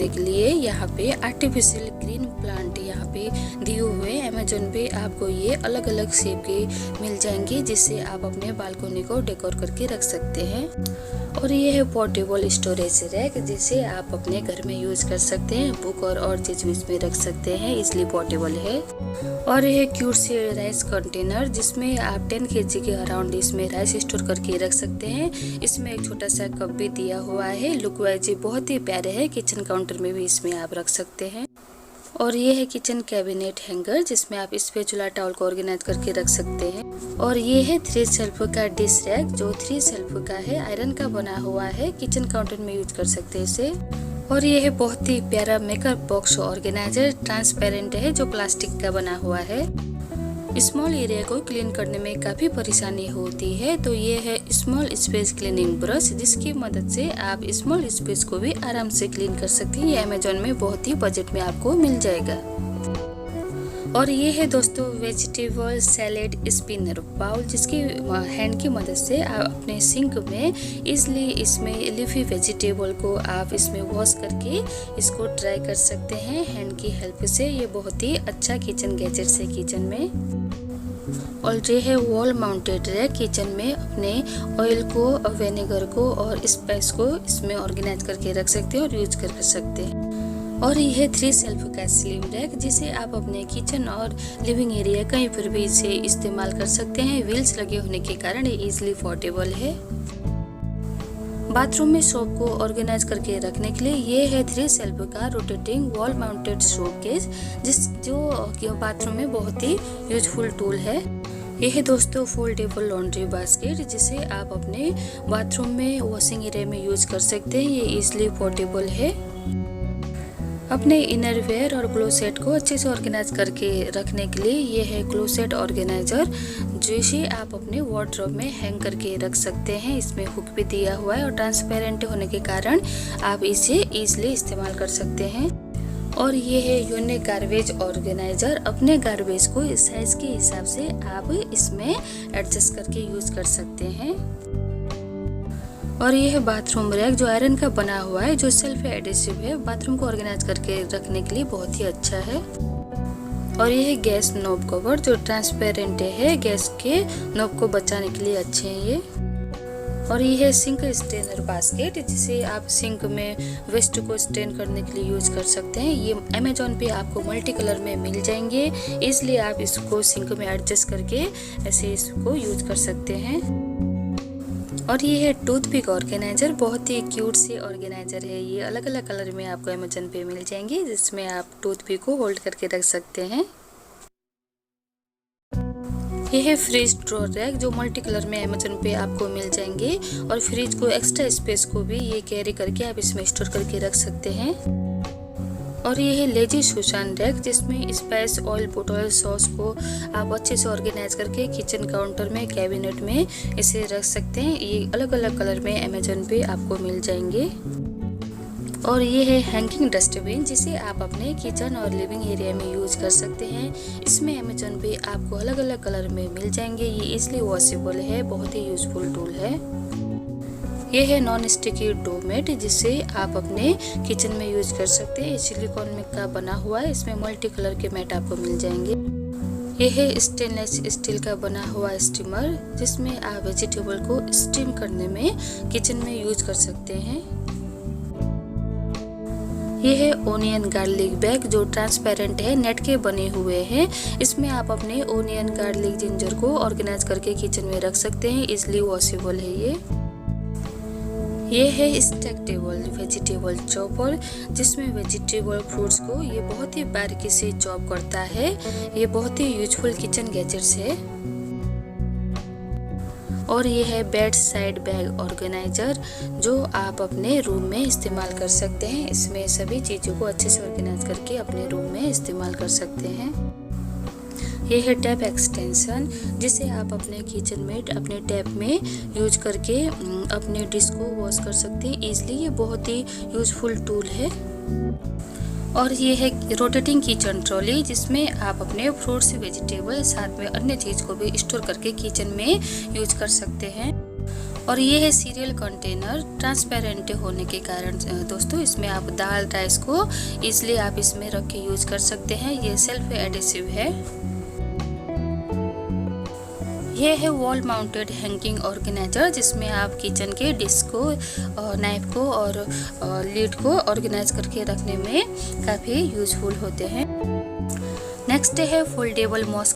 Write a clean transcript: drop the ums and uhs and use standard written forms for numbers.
करने के लिए यहाँ पे आर्टिफिशियल ग्रीन प्लांट यहाँ पे दिए हुए अमेजोन पे आपको ये अलग अलग शेप के मिल जाएंगे, जिससे आप अपने बालकोनी को डेकोर करके रख सकते हैं। और ये है पोर्टेबल स्टोरेज रैक, जिसे आप अपने घर में यूज कर सकते हैं, बुक और चीज इसमें रख सकते हैं, इसलिए पोर्टेबल है। और ये क्यूट से राइस कंटेनर, जिसमें आप 10 kg के अराउंड इसमें राइस स्टोर करके रख सकते हैं। इसमें एक छोटा सा कप भी दिया हुआ है, लुक वाइज बहुत ही प्यारे है, किचन काउंटर में भी इसमें आप रख सकते हैं। और ये है किचन कैबिनेट हैंगर, जिसमें आप स्पैचुला टॉवल को ऑर्गेनाइज करके रख सकते हैं। और ये है 3 शेल्फ का डिश रैक, जो 3 शेल्फ का है, आयरन का बना हुआ है, किचन काउंटर में यूज कर सकते हैं इसे। और ये है बहुत ही प्यारा मेकअप बॉक्स ऑर्गेनाइजर, ट्रांसपेरेंट है, जो प्लास्टिक का बना हुआ है। स्मॉल एरिया को क्लीन करने में काफ़ी परेशानी होती है, तो ये है स्मॉल स्पेस क्लीनिंग ब्रश, जिसकी मदद से आप स्मॉल स्पेस को भी आराम से क्लीन कर सकते हैं। ये अमेजोन में बहुत ही बजट में आपको मिल जाएगा। और ये है दोस्तों वेजिटेबल सैलेड स्पिनर बाउल, जिसकी हैंड की मदद से आप अपने सिंक में इजली इसमें लीफी वेजिटेबल को आप इसमें वॉश करके इसको ड्राई कर सकते हैं हैंड की हेल्प से। ये बहुत ही अच्छा किचन गैजेट्स है किचन में। और ये है वॉल माउंटेड रैक, किचन में अपने ऑयल को, विनेगर को और स्पाइस को इसमें ऑर्गेनाइज करके रख सकते हैं और यूज कर सकते हैं। और ये है 3 शेल्फ का स्लिम रैक, जिसे आप अपने किचन और लिविंग एरिया कहीं पर भी इसे इस्तेमाल कर सकते हैं। व्हील्स लगे होने के कारण ये इजीली पोर्टेबल है। बाथरूम में सोप को ऑर्गेनाइज करके रखने के लिए ये है 3 शेल्फ का रोटेटिंग वॉल माउंटेड शोकेस, जो बाथरूम में बहुत ही यूजफुल टूल है। यह है दोस्तों फोल्डेबल लॉन्ड्री बास्केट, जिसे आप अपने बाथरूम में वॉशिंग एरिया में यूज कर सकते हैं। ये इजीली पोर्टेबल है। अपने इनर वेयर और क्लोसेट को अच्छे से ऑर्गेनाइज करके रखने के लिए ये है क्लोसेट ऑर्गेनाइजर, जिसे आप अपने वार्डरोब में हैंग करके रख सकते हैं। इसमें हुक भी दिया हुआ है और ट्रांसपेरेंट होने के कारण आप इसे इजीली इस्तेमाल कर सकते हैं। और ये है यूनिक गार्बेज ऑर्गेनाइजर, अपने गार्बेज को इस साइज के हिसाब से आप इसमें एडजस्ट करके यूज कर सकते हैं। और ये है बाथरूम रैक, जो आयरन का बना हुआ है, जो सेल्फ एडेसिव है, बाथरूम को ऑर्गेनाइज करके रखने के लिए बहुत ही अच्छा है। और ये है गैस नॉब कवर, जो ट्रांसपेरेंट है, गैस के नॉब को बचाने के लिए अच्छे हैं ये। और ये है सिंक स्टेनर बास्केट, जिसे आप सिंक में वेस्ट को स्टेन करने के लिए यूज कर सकते हैं। ये अमेजोन पे आपको मल्टी कलर में मिल जाएंगे, इसलिए आप इसको सिंक में एडजस्ट करके ऐसे इसको यूज कर सकते हैं। और ये है टूथपिक ऑर्गेनाइजर, बहुत ही क्यूट से ऑर्गेनाइजर है। ये अलग अलग कलर में आपको अमेजोन पे मिल जाएंगे, जिसमें आप टूथपिक को होल्ड करके रख सकते हैं। ये है फ्रिज ड्रॉर रैक, जो मल्टी कलर में अमेजोन पे आपको मिल जाएंगे। और फ्रिज को एक्स्ट्रा स्पेस को भी ये कैरी करके आप इसमें स्टोर करके रख सकते हैं। और ये है लेजी सुशान रैक, जिसमें स्पाइस, ऑयल बोतल, सॉस को आप अच्छे से ऑर्गेनाइज करके किचन काउंटर में, कैबिनेट में इसे रख सकते हैं। ये अलग अलग कलर में अमेजोन पे आपको मिल जाएंगे। और ये है हैंगिंग डस्टबिन, जिसे आप अपने किचन और लिविंग एरिया में यूज कर सकते हैं। इसमें अमेजोन पे आपको अलग अलग कलर में मिल जाएंगे। ये इजीली वॉशेबल है, बहुत ही यूजफुल टूल है। ये है नॉन स्टिकी डो मैट, जिसे आप अपने किचन में यूज कर सकते हैं। सिलिकॉन में का बना हुआ है, इसमें मल्टी कलर के मैट आपको मिल जाएंगे। ये है स्टेनलेस स्टील का बना हुआ स्टीमर, जिसमें आप वेजिटेबल को स्टीम करने में किचन में यूज कर सकते हैं। ये है ओनियन गार्लिक बैग, जो ट्रांसपेरेंट है, नेट के बने हुए हैं। इसमें आप अपने ओनियन, गार्लिक, जिंजर को ऑर्गेनाइज करके किचन में रख सकते हैं, इजिली वॉशेबल है ये है स्टैकेबल वेजिटेबल चॉपर, जिसमें वेजिटेबल फ्रूट्स को ये बहुत ही बारीकी से चॉप करता है। ये बहुत ही यूजफुल किचन गैजेट्स है। और ये है बेड साइड बैग ऑर्गेनाइजर, जो आप अपने रूम में इस्तेमाल कर सकते हैं। इसमें सभी चीज़ों को अच्छे से ऑर्गेनाइज करके अपने रूम में इस्तेमाल कर सकते हैं। ये है टैप एक्सटेंशन, जिसे आप अपने किचन में अपने टैप में यूज करके अपने डिश को वॉश कर सकते हैं इजीली। ये बहुत ही यूजफुल टूल है। और ये है रोटेटिंग किचन ट्रॉली, जिसमें आप अपने फ्रूट्स, वेजिटेबल, साथ में अन्य चीज़ को भी स्टोर करके किचन में यूज कर सकते हैं। और ये है सीरियल कंटेनर, ट्रांसपेरेंट होने के कारण दोस्तों इसमें आप दाल राइस को इसलिए आप इसमें रख के यूज कर सकते हैं। ये सेल्फ एडेसिव है। ये है वॉल माउंटेड हैंगिंग ऑर्गेनाइजर, जिसमें आप किचन के डिश को, नाइफ को और लीड को ऑर्गेनाइज करके रखने में काफ़ी यूजफुल होते हैं। नेक्स्ट है फोल्डेबल मॉस